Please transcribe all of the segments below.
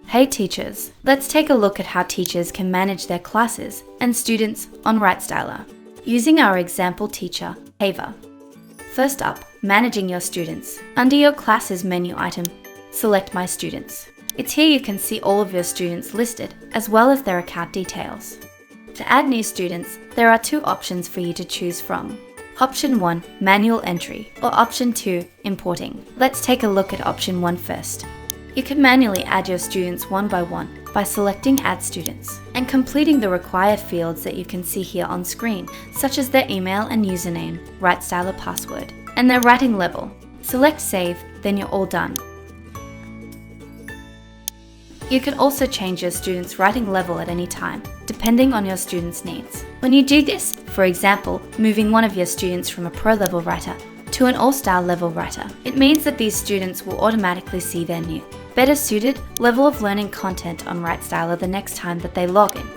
Hey teachers, let's take a look at how teachers can manage their classes and students on Writestyler, using our example teacher, Ava. First up, managing your students. Under your classes menu item, select My Students. It's here you can see all of your students listed, as well as their account details. To add new students, there are two options for you to choose from. Option 1, Manual Entry, or Option 2, Importing. Let's take a look at Option 1 first. You can manually add your students one by one by selecting Add Students and completing the required fields that you can see here on screen, such as their email and username, Writestyler password, and their writing level. Select Save, then you're all done. You can also change your students' writing level at any time, depending on your students' needs. When you do this, for example, moving one of your students from a pro-level writer to an all-star level writer, it means that these students will automatically see their new, better suited level of learning content on Writestyler the next time that they log in.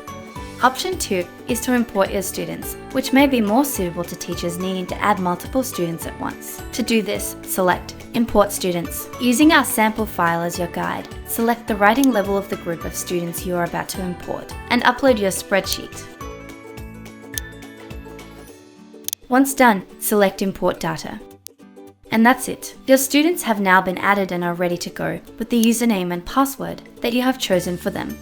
Option 2 is to import your students, which may be more suitable to teachers needing to add multiple students at once. To do this, select Import Students. Using our sample file as your guide, select the writing level of the group of students you are about to import and upload your spreadsheet. Once done, select Import Data. And that's it. Your students have now been added and are ready to go with the username and password that you have chosen for them.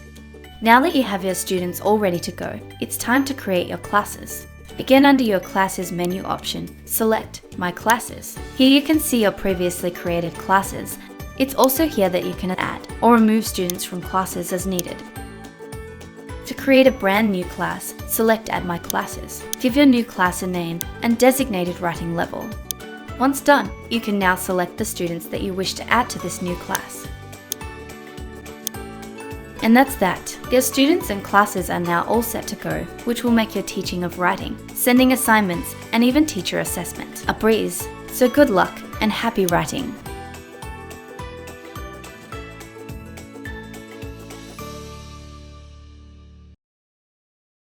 Now that you have your students all ready to go, it's time to create your classes. Again, under your Classes menu option, select My Classes. Here you can see your previously created classes. It's also here that you can add or remove students from classes as needed. To create a brand new class, select Add My Classes. Give your new class a name and designated writing level. Once done, you can now select the students that you wish to add to this new class. And that's that. Your students and classes are now all set to go, which will make your teaching of writing, sending assignments, and even teacher assessment a breeze. So good luck and happy writing!